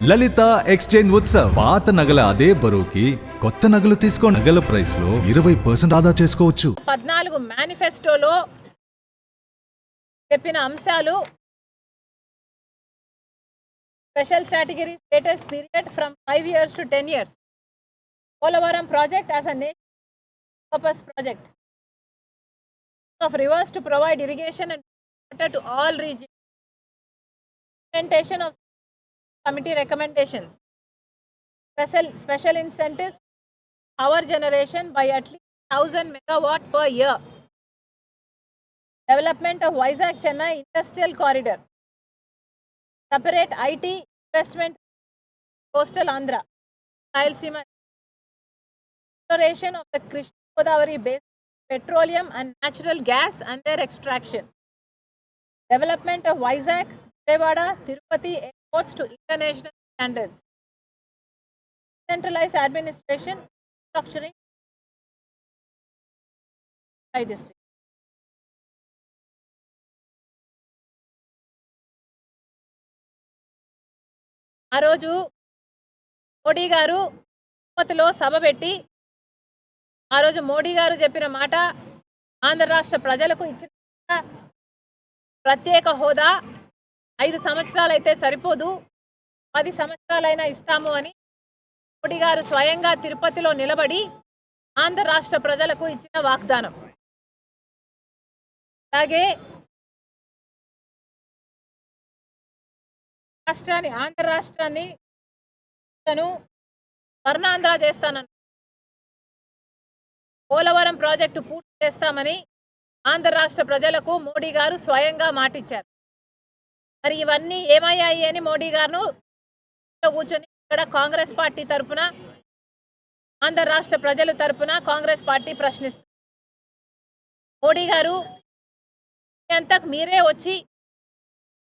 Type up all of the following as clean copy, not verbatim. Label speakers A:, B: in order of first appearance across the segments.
A: లలిత exchange Utsav. పాత నగల అదే బరువుకి కొత్త నగలు తీసుకో. నగల ప్రైస్ లో 20% ఆదా చేసుకోవచ్చు.
B: 14 మేనిఫెస్టోలో చెప్పిన అంశాలు special category status period from 5 years to 10 years. Polavaram project as a national purpose project of rivers to provide irrigation and water to all regions. Implementation of committee recommendations. Special incentives power generation by at least 1000 megawatt per year. Development of Vizag Chennai industrial corridor. Separate IT investment coastal Andhra. Rayalaseema. Exploration of the Krishna Godavari basin, petroleum and natural gas and their extraction. Development of Vizag, Vijayawada, Tirupati airports to international standards. Centralized administration, structuring district. ఆ రోజు మోడీ గారు తిరుపతిలో సభ పెట్టి ఆ రోజు మోడీ గారు చెప్పిన మాట, ఆంధ్ర రాష్ట్ర ప్రజలకు ఇచ్చిన ప్రత్యేక హోదా 5 సంవత్సరాలు అయితే సరిపోదు, 10 సంవత్సరాలైనా ఇస్తాము అని మోడీ గారు స్వయంగా తిరుపతిలో నిలబడి ఆంధ్ర రాష్ట్ర ప్రజలకు ఇచ్చిన వాగ్దానం. అలాగే ఆంధ్ర రాష్ట్రాన్ని తను స్వర్ణాంధ్ర చేస్తానని, పోలవరం ప్రాజెక్టు పూర్తి చేస్తామని ఆంధ్ర రాష్ట్ర ప్రజలకు మోడీ గారు స్వయంగా మాటిచ్చారు. మరి ఇవన్నీ ఏమయ్యాయి అని మోడీ గారు కూర్చొని ఇక్కడ కాంగ్రెస్ పార్టీ తరఫున, ఆంధ్ర రాష్ట్ర ప్రజల తరఫున కాంగ్రెస్ పార్టీ ప్రశ్నిస్తుంది. మోడీ గారు అంతకు మీరే వచ్చి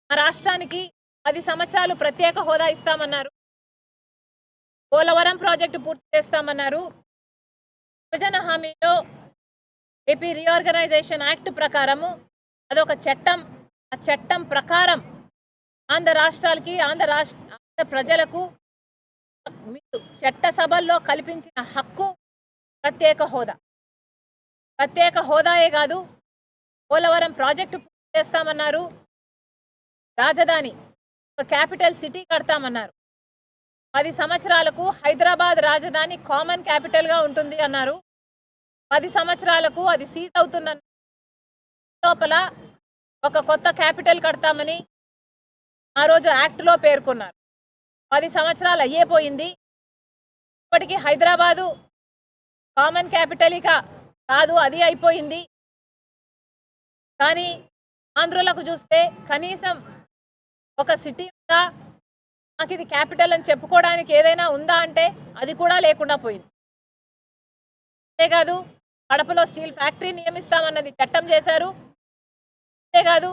B: మా రాష్ట్రానికి 10 సంవత్సరాలు ప్రత్యేక హోదా ఇస్తామన్నారు, పోలవరం ప్రాజెక్టు పూర్తి చేస్తామన్నారు. విభజన హామీలో ఏపీ రీఆర్గనైజేషన్ యాక్ట్ ప్రకారము అదొక చట్టం. ఆ చట్టం ప్రకారం ఆంధ్ర రాష్ట్రాలకి, ఆంధ్ర ప్రజలకు మీరు చట్టసభల్లో కల్పించిన హక్కు ప్రత్యేక హోదా. ప్రత్యేక హోదాయే కాదు, పోలవరం ప్రాజెక్టు పూర్తి చేస్తామన్నారు, రాజధాని ఒక క్యాపిటల్ సిటీ కడతామన్నారు, 10 సంవత్సరాలకు హైదరాబాద్ రాజధాని కామన్ క్యాపిటల్గా ఉంటుంది అన్నారు, 10 సంవత్సరాలకు అది సీజ్ అవుతుందన్న లోపల ఒక కొత్త క్యాపిటల్ కడతామని ఆ రోజు యాక్ట్లో పేర్కొన్నారు. 10 సంవత్సరాలు అయ్యేపోయింది, ఇప్పటికీ హైదరాబాదు కామన్ క్యాపిటల్ ఇక కాదు, అది అయిపోయింది. కానీ ఆంధ్రులకు చూస్తే కనీసం ఒక సిటీ ఉందా, నాకు ఇది క్యాపిటల్ అని చెప్పుకోవడానికి ఏదైనా ఉందా అంటే అది కూడా లేకుండా పోయింది. అంతేకాదు కడపలో స్టీల్ ఫ్యాక్టరీ నియమిస్తామన్నది చట్టం చేశారు. అంతేకాదు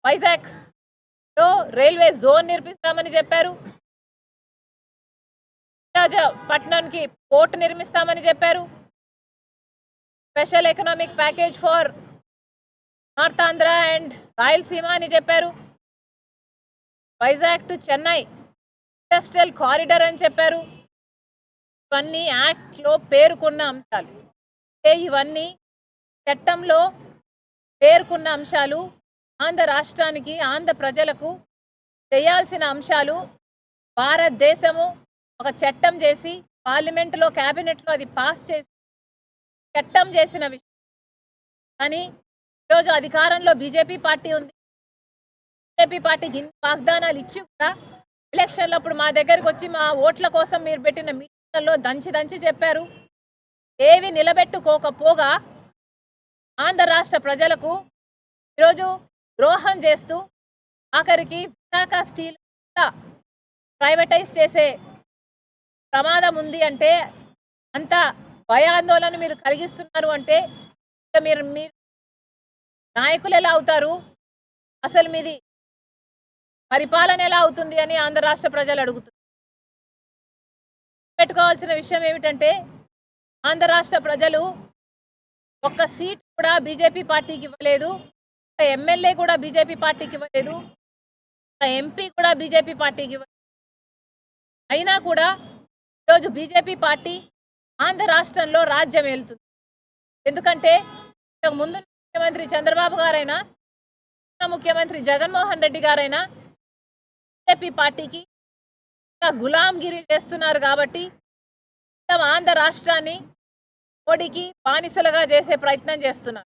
B: వైజాగ్లో రైల్వే జోన్ నిర్మిస్తామని చెప్పారు, పట్నానికి పోర్ట్ నిర్మిస్తామని చెప్పారు, special economic package for north Andhra and Rayalaseema అని చెప్పారు, Vizag to Chennai industrial corridor అని చెప్పారు. ఇవన్నీ యాక్ట్లో పేర్కొన్న అంశాలు. ఇవన్నీ చట్టంలో పేర్కొన్న అంశాలు, ఆంధ్ర రాష్ట్రానికి, ఆంధ్ర ప్రజలకు చేయాల్సిన అంశాలు. భారతదేశము ఒక చట్టం చేసి పార్లమెంటులో, క్యాబినెట్లో అది పాస్ చేసి చట్టం చేసిన విషయం. కానీ ఈరోజు అధికారంలో బీజేపీ పార్టీ ఉంది. బీజేపీ పార్టీకి ఇన్ని వాగ్దానాలు ఇచ్చి కూడా ఎలక్షన్లప్పుడు మా దగ్గరకు వచ్చి మా ఓట్ల కోసం మీరు పెట్టిన మీటింగ్లలో దంచి చెప్పారు. ఏవి నిలబెట్టుకోకపోగా ఆంధ్ర రాష్ట్ర ప్రజలకు ఈరోజు ద్రోహం చేస్తూ ఆఖరికి విశాఖ స్టీల్ ప్రైవేటైజ్ చేసే ప్రమాదం ఉంది అంటే, అంత భయాందోళన మీరు కలిగిస్తున్నారు అంటే మీరు నాయకులు ఎలా అవుతారు, అసలు మీది పరిపాలన ఎలా అవుతుంది అని ఆంధ్ర రాష్ట్ర ప్రజలు అడుగుతున్నారు. పెట్టుకోవాల్సిన విషయం ఏమిటంటే, ఆంధ్ర రాష్ట్ర ప్రజలు ఒక్క సీట్ కూడా బీజేపీ పార్టీకి ఇవ్వలేదు, ఒక ఎమ్మెల్యే కూడా బీజేపీ పార్టీకి ఇవ్వలేదు. ఎంపీ కూడా బీజేపీ పార్టీకి అయినా కూడా ఈరోజు బీజేపీ పార్టీ ఆంధ్ర రాష్ట్రంలో రాజ్యం ఏలుతుంది. ఎందుకంటే ఇంతకు ముందు ముఖ్యమంత్రి చంద్రబాబు గారైనా ముఖ్యమంత్రి జగన్మోహన్ రెడ్డి గారైనా బీజేపీ పార్టీకి గులాంగిరి చేస్తున్నారు. కాబట్టి ఆంధ్ర రాష్ట్రాన్ని మోడీకి బానిసలుగా చేసే ప్రయత్నం చేస్తున్నారు.